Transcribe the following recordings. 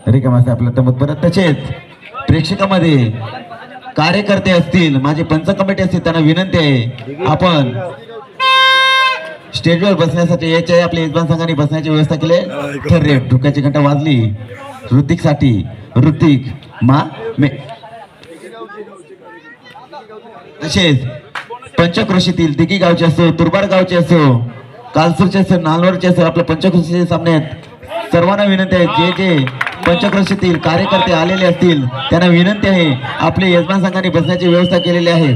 रिकामासे आपलं तमत परत. तसेच प्रेक्षकामध्ये कार्यकर्ते असतील, माझे पंच कमिटी असतील, त्यांना विनंती आहे आपण स्टेजवर बसण्यासाठी याचे आपल्या यजमान संघाने बसण्याची व्यवस्था केली. ठरले ढुक्याची घंटा वाजली ऋतिक साठी. ऋतिक मा मे. तसेच पंचक्रोशीतील दिघी गावचे असो, तुरबार गावचे असो, कालसूरचे असो, नालवरचे असो, आपल्या पंचक्रोशीचे सामन्यात सर्वांना विनंती आहे जे जे पंचक्रोशीतील कार्यकर्ते आलेले असतील त्यांना विनंती आहे आपले यजमान संघाने बसण्याची व्यवस्था केलेली आहे.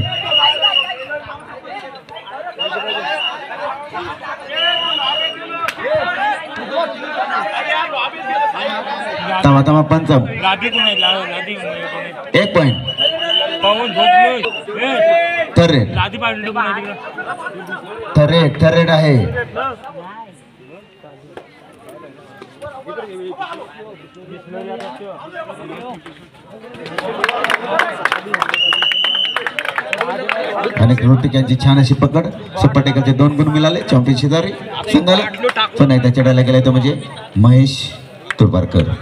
तमा पंचम 1 पॉइंट. थर्रेट आहे. आणि ऋतिक यांची छान अशी पकड. सुपरटेकरचे 2 गुण मिळाले चॅम्पियन शेजारी संघाला. पुन्हा एकदा चढायला गेलाय तो म्हणजे महेश तुरबारकर.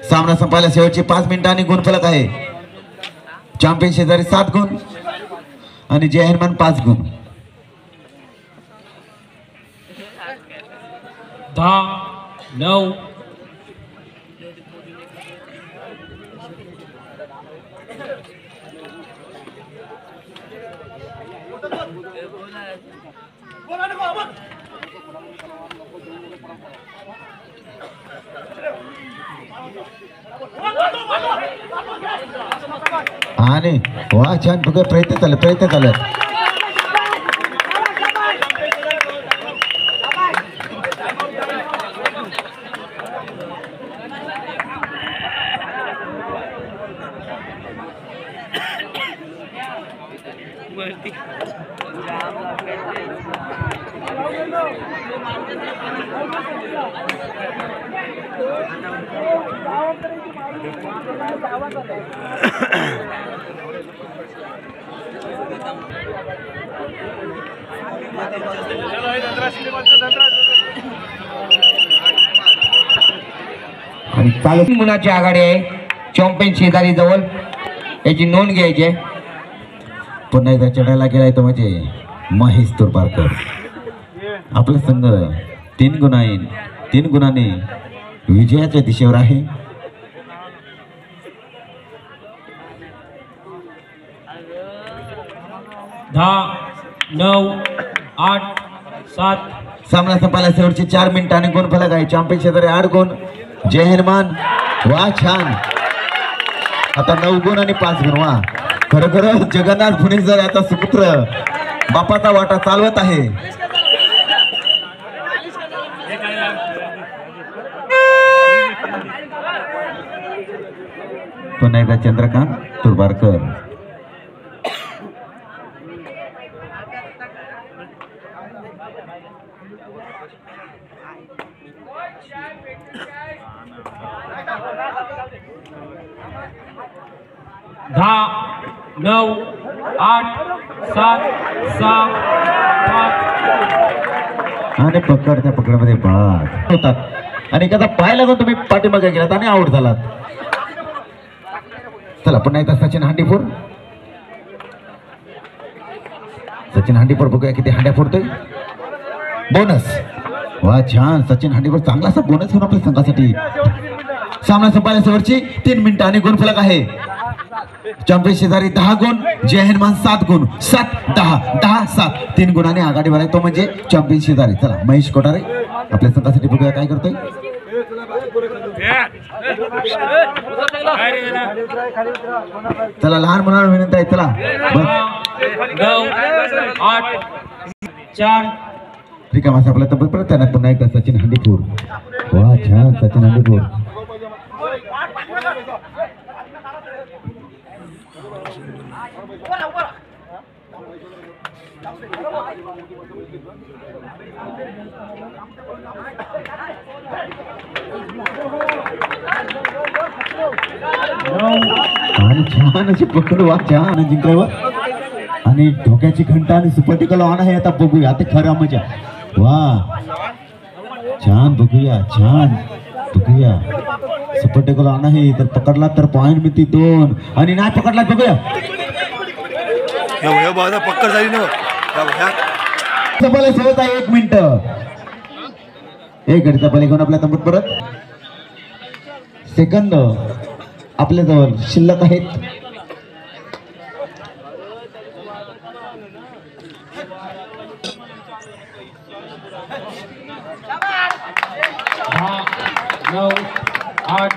सामना संपायला शेवटची 5 मिनिटं आणि गुणफलक आहे. चॅम्पियन शेजारी 7 गुण आणि जय हनुमान 5 गुण. 10-9. आणि वा छान बघा प्रयत्न चालत. आणि मुलाची आघाडी आहे चॅम्पियन शेजारी जवळ, याची नोंद घ्यायची आहे. पुन्हा एकदा चढायला गेलाय तो म्हणजे महेश तुरबारकर. आपला संघ 3 गुणाने विजयाच्या दिशेवर आहे. दहा 9 8 7. सामना संपायला शेवटची 4 मिनिटं आणि गुणफलक आहे. चॅम्पियन शेजारी 8 गुण. जय हनुमान वा छान. आता 9 गुण आणि 5 गुण. वा खरोखर जगन्नाथ पुणेकर आता सुपुत्र बापाचा वाटा चालवत आहे. पुन्हा एकदा चंद्रकांत तुरबारकर. दहा 9 8 7 6 5. आणि त्या पकडामध्ये बाद होतात आणि एखादा पाय लागून तुम्ही पाठीमागे गेलात आणि आउट झालात. चला पुन्हा एकदा सचिन हांडीपूर. सचिन हांडीपूर बघूया किती हांड्या फोडतोय. बोनस वा छान. सचिन हांडीपूर चांगला असा बोनस घेऊन आपल्या संघासाठी. सामना संपायला शेवटची 3 मिनिटं आणि गुणफलक आहे. चॅम्पियन शेजारी 10 गुण. जय हनुमान 7 गुण. 7 10 10 7. 3 गुणाने आघाडीवर आहे तो म्हणजे चॅम्पियन शेजारी. चला महेश कोठारे आपल्या संघासाठी बघूया काय करतोय. चला लहान मुलांना विनंती आहे. चला 9 8 4. रिकामा आपला तब्बल परत त्यांना पुन्हा एकदा सचिन हांडीपूर. वा छान सचिन हांडीपूर. आणि छान अशी पकड वा छान जिंकल्यावर आणि डोक्याची घंटा आणि सुपटिकल ऑन आहे. आता बघूया आता खरा मजा. वा छान बघूया छान बघूया सुपटिकल ऑन आहे. तर पकडला तर पॉइंट मिळते 2 आणि नाही पकडला बघूया पक्कड झाली ना सफल सोबत आहे 1 मिनिट. एक घडीचा पहिले घेऊन आपल्या तंबूत परत. सेकंद आपल्या जवळ शिल्लक आहेत. दहा 9 8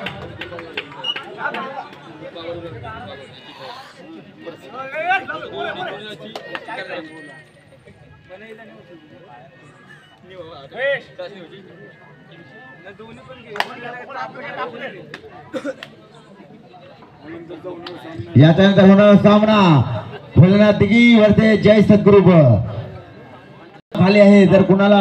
याच्यानंतर होणारा सामना भोलेनाथ दिघी वरते जय सद्गुरु खाली आहे. जर कुणाला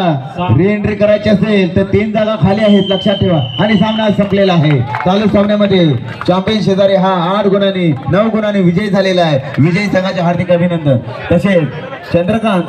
री एंट्री करायची असेल तर 3 जागा खाली आहेत लक्षात ठेवा. आणि सामना संपलेला आहे. चालू सामन्यामध्ये चॅम्पियन शेजारी हा 8 गुणांनी 9 गुणांनी विजयी झालेला आहे. विजयी संघाचे हार्दिक अभिनंदन. तसेच चंद्रकांत